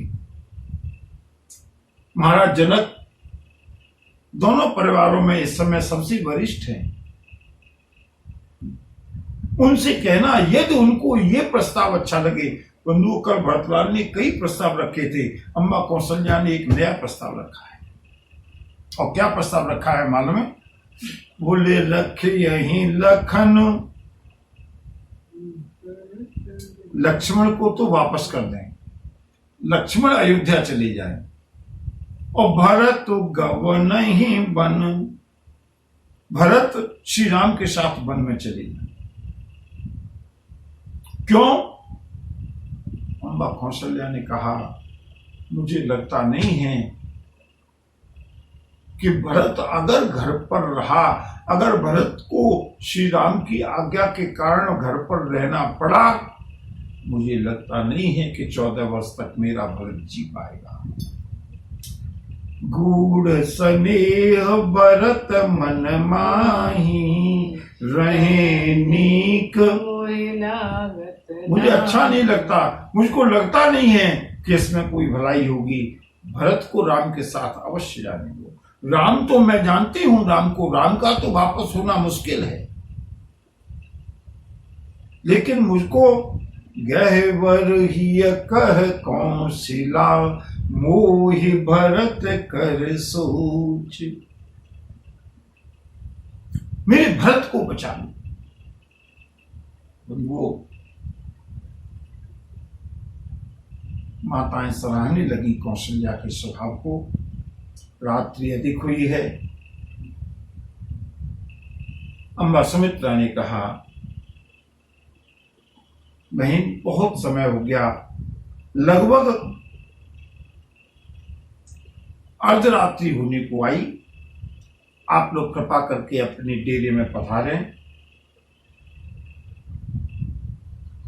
महाराज जनक दोनों परिवारों में इस समय सबसे वरिष्ठ हैं, उनसे कहना यदि उनको ये प्रस्ताव अच्छा लगे। बंधुओं, कल भरतलाल ने कई प्रस्ताव रखे थे, अम्मा कौशल्या ने एक नया प्रस्ताव रखा है। और क्या प्रस्ताव रखा है मालूम है? बोले रख यहीं लखन, लक्ष्मण को तो वापस कर दें, लक्ष्मण अयोध्या चले जाएं, और भरत गव नहीं बन, भरत श्री राम के साथ वन में चले जाएं। क्यों? अम्बा कौशल्या ने कहा, मुझे लगता नहीं है कि भरत अगर घर पर रहा, अगर भरत को श्री राम की आज्ञा के कारण घर पर रहना पड़ा, मुझे लगता नहीं है कि 14 वर्ष तक मेरा भरत जी पाएगा। गूढ़ स्नेह भरत मन माही, रहे नीक मुझे अच्छा नहीं लगता, मुझको लगता नहीं है कि इसमें कोई भलाई होगी। भरत को राम के साथ अवश्य जाने दो। राम तो मैं जानती हूं, राम का तो वापस होना मुश्किल है, लेकिन मुझको गहवर ही कह कौशिला, मोहि भरत कर सोच, मेरे भरत को बचा लो। वो माताएं सराहने लगी कौशल्या के स्वभाव को। रात्रि अधिक हुई है। अम्बा सुमित्रा ने कहा, बहन बहुत समय हो गया, लगभग अर्धरात्रि होने को आई, आप लोग कृपा करके अपने डेरे में पधारें।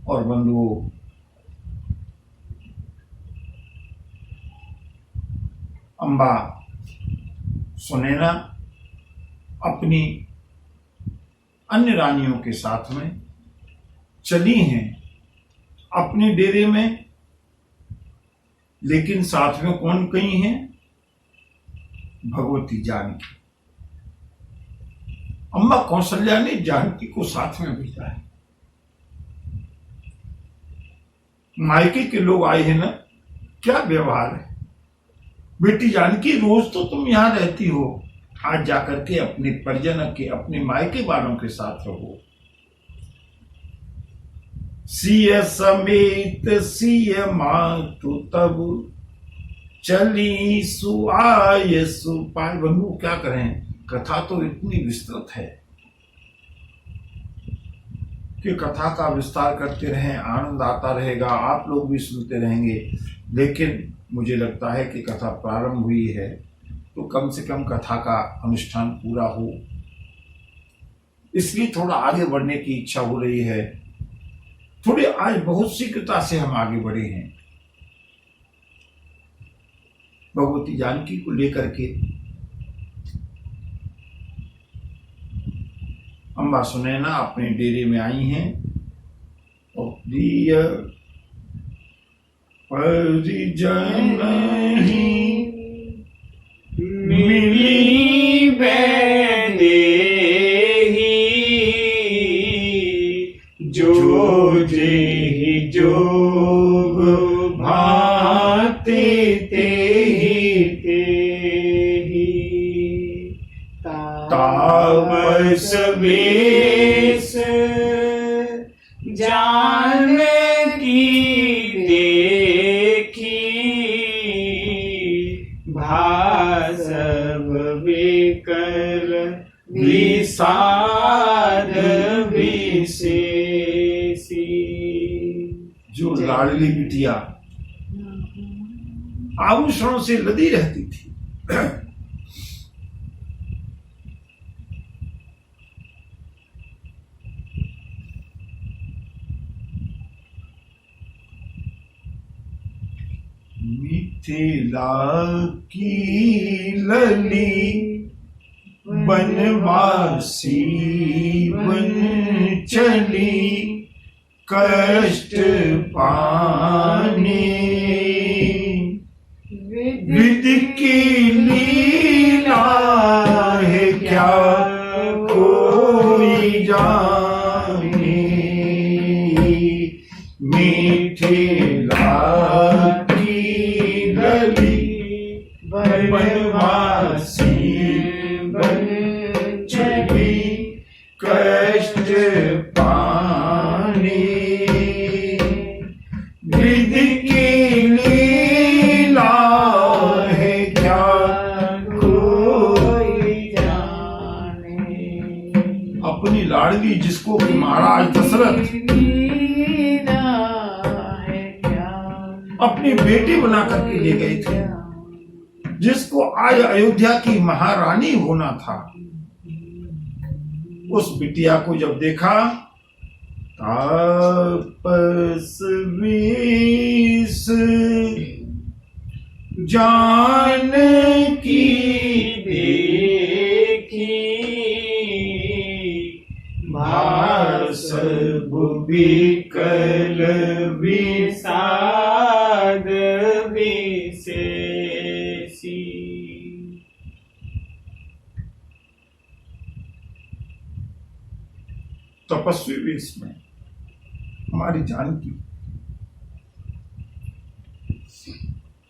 और बंधुओं, अम्बा सुनैना अपनी अन्य रानियों के साथ में चली हैं अपने डेरे में, लेकिन साथ में कौन गई हैं? भगवती जानकी। अम्मा कौशल्या ने जानकी को साथ में भेजा है। मायके के लोग आए हैं ना, क्या व्यवहार है? बेटी जानकी, रोज तो तुम यहां रहती हो, आज जाकर के अपने परिजन के, अपने मायके वालों के साथ रहो। सिय समेत सिय मातु तब, चली सुआय सुपाय। बंधु क्या करें, कथा तो इतनी विस्तृत है कि कथा का विस्तार करते रहें, आनंद आता रहेगा, आप लोग भी सुनते रहेंगे। लेकिन मुझे लगता है कि कथा प्रारंभ हुई है तो कम से कम कथा का अनुष्ठान पूरा हो, इसलिए थोड़ा आगे बढ़ने की इच्छा हो रही है। थोड़े आज बहुत शीघ्रता से हम आगे बढ़े हैं भगवती जानकी को लेकर के। अम्बा सुनैना अपने डेरे में आई हैं और प्रिय परिजन मिली बैदेही, जो जेहि जोग भाते तेहि तेहि, तापस वेश जानकी देखी, भासव विकर विषाद विशेषी। जो लाडली बिटिया आभूषणों से लदी रहती थी, मिथिला की लली बनवासी, बन चली, कष्ट पानी, विधि की लीला है क्या कोई जाने, मीठे लागी गली बनवासी बन चली, कष्ट पानी, विधि की लीला है क्या कोई जाने। अपनी लाडली जिसको कि महाराज दशरथ अपनी बेटी बना करके ले गए थे, जिसको आज अयोध्या की महारानी होना था, उस बिटिया को जब देखा, तापस वेश जान की देखी, भास बिकल विषाद विशेषी। तपस्वी वेश में हमारी जानकी,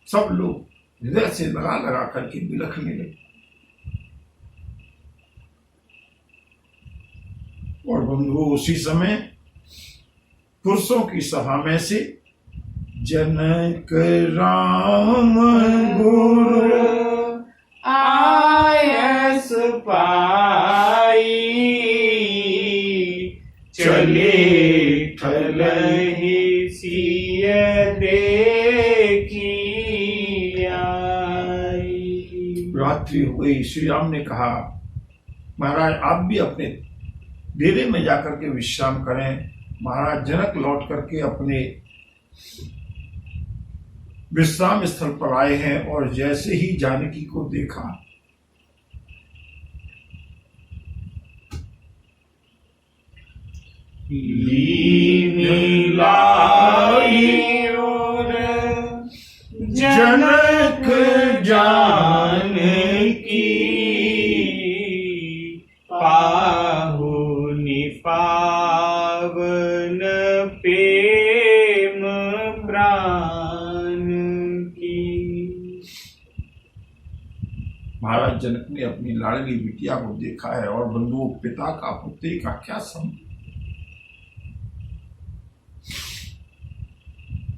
सब लोग हृदय से लगा लगा करके बिलखने लगे। और बंधु उसी समय पुरुषों की सभा में से जनक राम गुरु आयस पाई, चले ठलहि सिय देखी आई। रात्रि हो गई। श्री राम ने कहा, महाराज आप भी अपने डेरे में जाकर के विश्राम करें। महाराज जनक लौट करके अपने विश्राम स्थल पर आए हैं और जैसे ही जानकी को देखा, लीनी लाई और जनक जानकी, पाहुनि पावन प्रेम प्राण की। महाराज जनक ने अपनी लाडली बिटिया को देखा है और बंधुओं, पिता का पुत्री का क्या संबंध।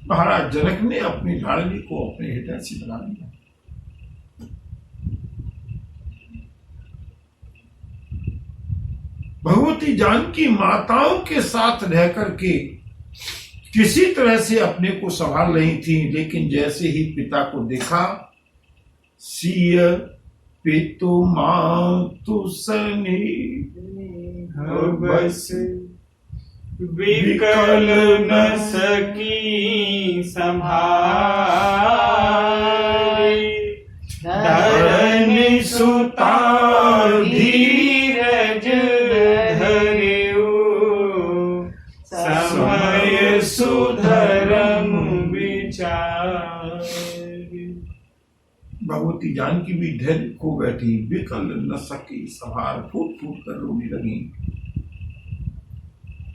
महाराज जनक ने अपनी लाडली को अपने हृदय से लगा लिया। भगवती जानकी माताओं के साथ रह करके किसी तरह से अपने को संभाल रही थी, लेकिन जैसे ही पिता को देखा, सिय पितु मातु सनी, बस विकल न सकी संभाल, धरनि सुता धीरज धरियो, समय सुधरम विचार। भगवती जानकी भी धैर्य खो बैठी, विकल न सकी संभाल, फूट फूट कर रोने लगी।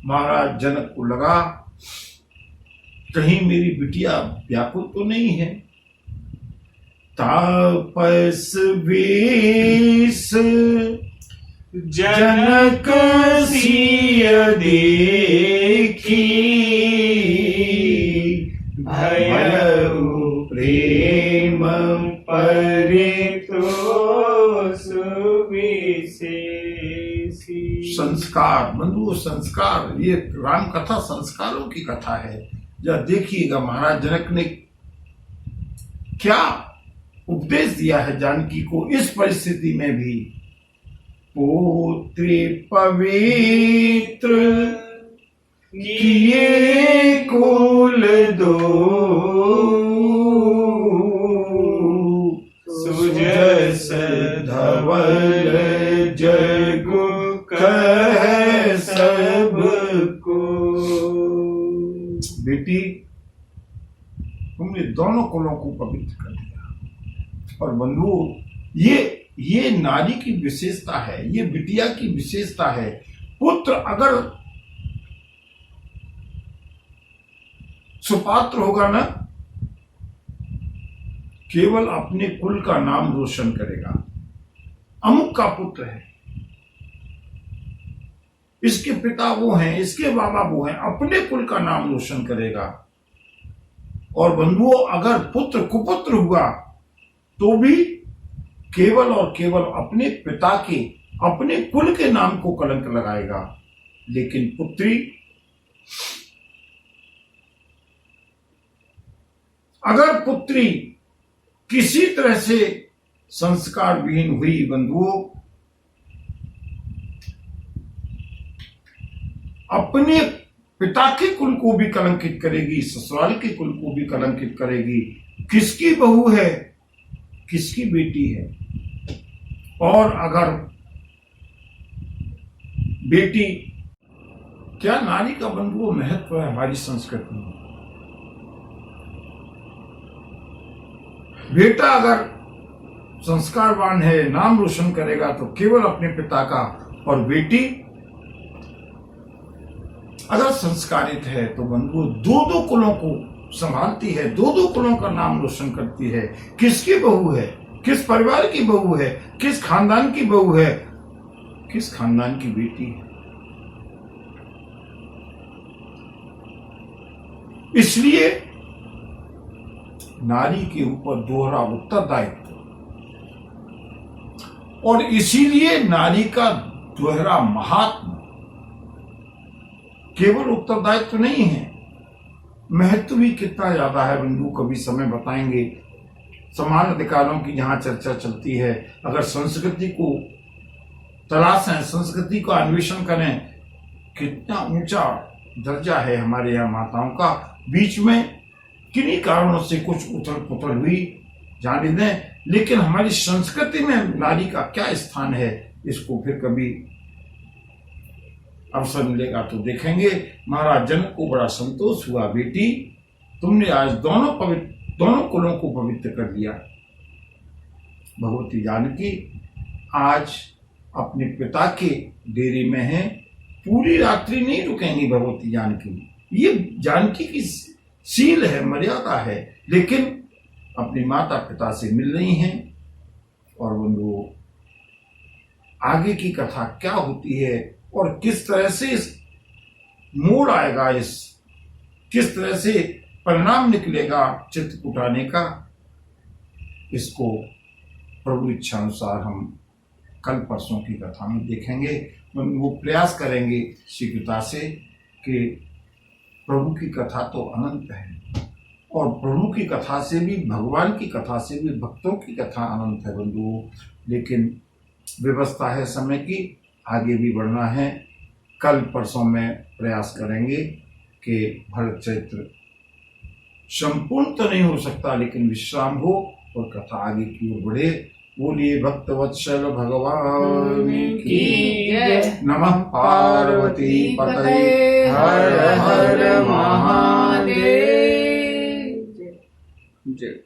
महाराज जनक को लगा, कहीं मेरी बिटिया व्याकुल तो नहीं है। तापस वेश जनक सिय देखी, भयउ प्रेम परितोष विशेषी। संस्कार बंधु, संस्कार, ये राम कथा संस्कारों की कथा है। जब देखिएगा महाराज जनक ने क्या उपदेश दिया है जानकी को इस परिस्थिति में भी। पुत्री पवित्र किए कुल दो, सुजस धवल जग कह सबको। बेटी तुमने दोनों कुलों को पवित्र कर दिया। और बंधुओं, ये नारी की विशेषता है, ये बिटिया की विशेषता है। पुत्र अगर सुपात्र होगा ना, केवल अपने कुल का नाम रोशन करेगा। अमुक का पुत्र है, इसके पिता वो हैं, इसके बाबा वो हैं, अपने कुल का नाम रोशन करेगा। और बंधुओं, अगर पुत्र कुपुत्र हुआ तो भी केवल और केवल अपने पिता के, अपने कुल के नाम को कलंक लगाएगा। लेकिन पुत्री अगर पुत्री किसी तरह से संस्कार विहीन हुई बंधुओं, अपने पिता के कुल को भी कलंकित करेगी, ससुराल के कुल को भी कलंकित करेगी। किसकी बहू है, किसकी बेटी है। और अगर बेटी, क्या नारी का बंधुओं महत्व है हमारी संस्कृति में। बेटा अगर संस्कारवान है, नाम रोशन करेगा तो केवल अपने पिता का, और बेटी अगर संस्कारित है तो बंधु दो कुलों को संभालती है, दो कुलों का नाम रोशन करती है। किसकी बहू है, किस परिवार की बहू है, किस खानदान की बहू है, किस खानदान की बेटी है। इसलिए नारी के ऊपर दोहरा उत्तरदायित्व, और इसीलिए नारी का दोहरा महात्मा। केवल उत्तरदायित्व नहीं है, महत्व भी कितना ज्यादा है बंधु, कभी समय बताएंगे। समान अधिकारों की जहां चर्चा चलती है, अगर संस्कृति को तलाशें, संस्कृति का अन्वेषण करें, कितना ऊंचा दर्जा है हमारे यहाँ माताओं का। बीच में किन्हीं कारणों से कुछ उथल पुथल हुई, जाने दें, लेकिन हमारी संस्कृति में नारी का क्या स्थान है, इसको फिर कभी अवसर मिलेगा तो देखेंगे। महाराज जनक को बड़ा संतोष हुआ, बेटी तुमने आज दोनों कुलों को पवित्र कर दिया। भगवती जानकी आज अपने पिता के डेरे में है, पूरी रात्रि नहीं रुकेंगी भगवती जानकी। ये जानकी की शील है, मर्यादा है, लेकिन अपने माता पिता से मिल रही हैं। और वो आगे की कथा क्या होती है और किस तरह से इस मोड़ आएगा, किस तरह से परिणाम निकलेगा चित्रकूटाने का, इसको प्रभु इच्छा अनुसार हम कल परसों की कथा में देखेंगे। वो प्रयास करेंगे शीघ्रता से कि प्रभु की कथा तो अनंत है, और प्रभु की कथा से भी, भगवान की कथा से भी भक्तों की कथा अनंत है बंधुओं। लेकिन व्यवस्था है समय की, आगे भी बढ़ना है। कल परसों में प्रयास करेंगे कि भरत चरित्र संपूर्ण तो नहीं हो सकता, लेकिन विश्राम हो और कथा आगे की ओर बढ़े। बोलिए भक्तवत्सल भगवान की जय। नमः पार्वती पतये हर हर महादेव। जय।